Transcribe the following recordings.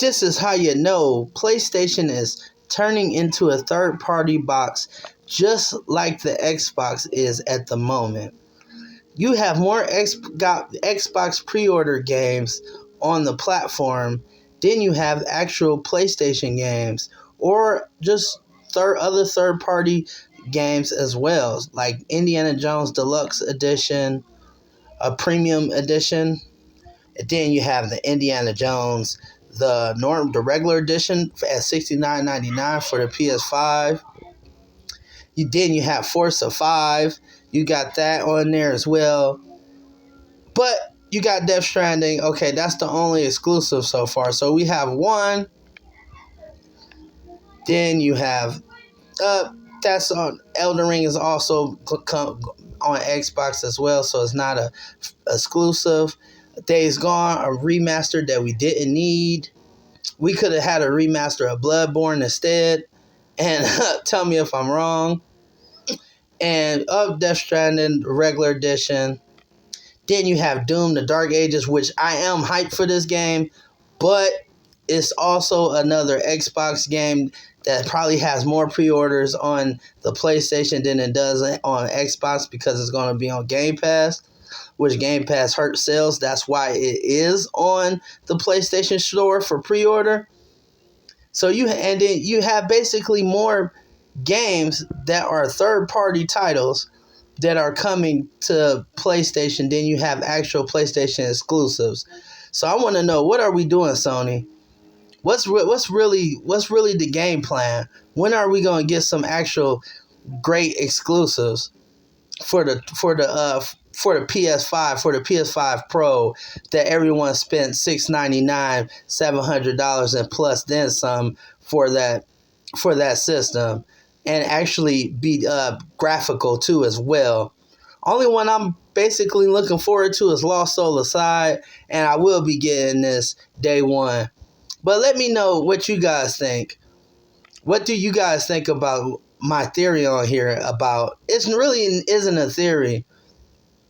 this is how you know PlayStation is turning into a third-party box just like the Xbox is at the moment. You have more Xbox pre-order games on the platform than you have actual PlayStation games, or just other third-party games as well, like Indiana Jones Deluxe Edition, a Premium Edition. And then you have the Indiana Jones, the regular edition at $69.99 for the PS5. Then you have Forza 5. You got that on there as well. But you got Death Stranding. Okay, that's the only exclusive so far. So we have one. Then you have that's on Elden Ring is also on Xbox as well, so it's not a exclusive. Days Gone, a remaster that we didn't need. We could have had a remaster of Bloodborne instead. And tell me if I'm wrong. And of Death Stranding, regular edition. Then you have Doom: The Dark Ages, which I am hyped for this game, but it's also another Xbox game that probably has more pre-orders on the PlayStation than it does on Xbox because it's going to be on Game Pass, which Game Pass hurts sales. That's why it is on the PlayStation Store for pre-order. So then you have basically more games that are third-party titles that are coming to PlayStation than you have actual PlayStation exclusives. So I want to know, what are we doing, Sony? What's really the game plan? When are we going to get some actual great exclusives for the PS5, for the PS5 Pro that everyone spent $699, $700 and plus then some for that system, and actually be graphical too as well. Only one I'm basically looking forward to is Lost Soul Aside, and I will be getting this day one. But let me know what you guys think. What do you guys think about my theory on here? About it really isn't a theory.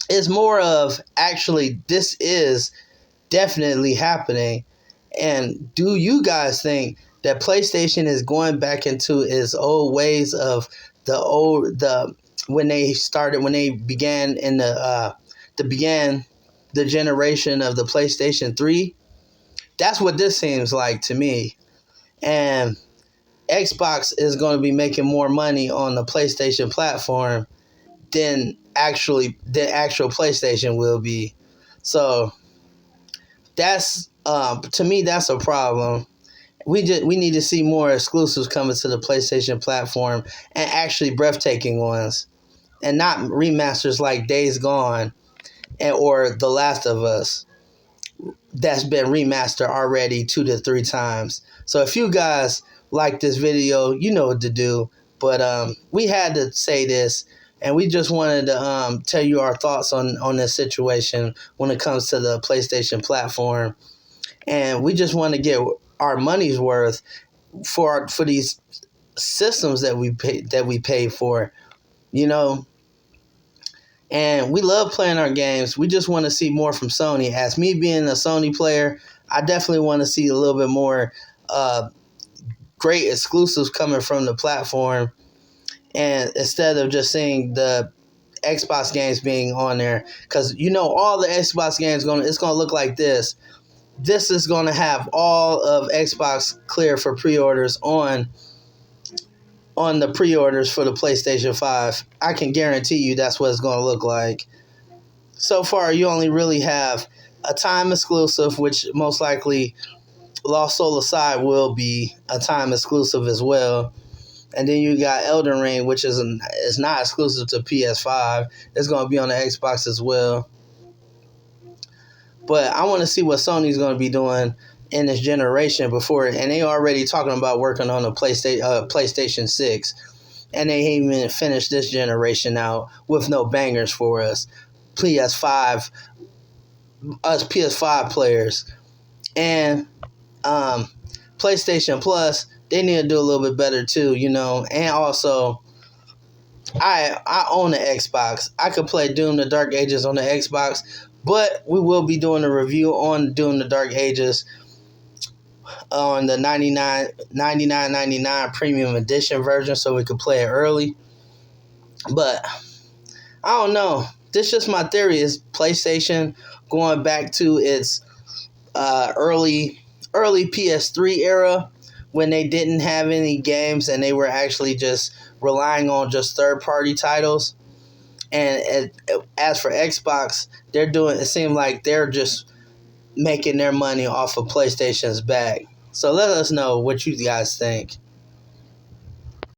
It's more of actually this is definitely happening. And do you guys think that PlayStation is going back into its old ways of when they began in the generation of the PlayStation 3? That's what this seems like to me. And Xbox is going to be making more money on the PlayStation platform than actual PlayStation will be. So that's to me, that's a problem. We need to see more exclusives coming to the PlayStation platform, and actually breathtaking ones, and not remasters like Days Gone or The Last of Us that's been remastered already 2 to 3 times. So if you guys like this video, you know what to do. But we had to say this, and we just wanted to tell you our thoughts on this situation when it comes to the PlayStation platform. And we just want to get our money's worth for these systems that we pay for, you know. And we love playing our games. We just want to see more from Sony. As me being a Sony player, I definitely want to see a little bit more great exclusives coming from the platform, and instead of just seeing the Xbox games being on there. Because, you know, all the Xbox games, it's going to look like this. This is going to have all of Xbox clear for pre-orders on the pre-orders for the PlayStation 5. I can guarantee you that's what it's going to look like. So far, you only really have a time exclusive, which most likely Lost Soul Aside will be a time exclusive as well. And then you got Elden Ring, which is not exclusive to PS5. It's going to be on the Xbox as well. But I want to see what Sony's going to be doing in this generation before, and they already talking about working on a PlayStation 6, and they ain't even finished this generation out with no bangers for us PS5 players. And PlayStation Plus, they need to do a little bit better too, you know. And also, I own an Xbox. I could play Doom: The Dark Ages on the Xbox, but we will be doing a review on Doom: The Dark Ages on the 99 premium edition version so we could play it early. But I don't know. This is just my theory. Is PlayStation going back to its early PS3 era when they didn't have any games and they were actually just relying on just third party titles. And as for Xbox, they're doing. It seems like they're just making their money off of PlayStation's back. So let us know what you guys think.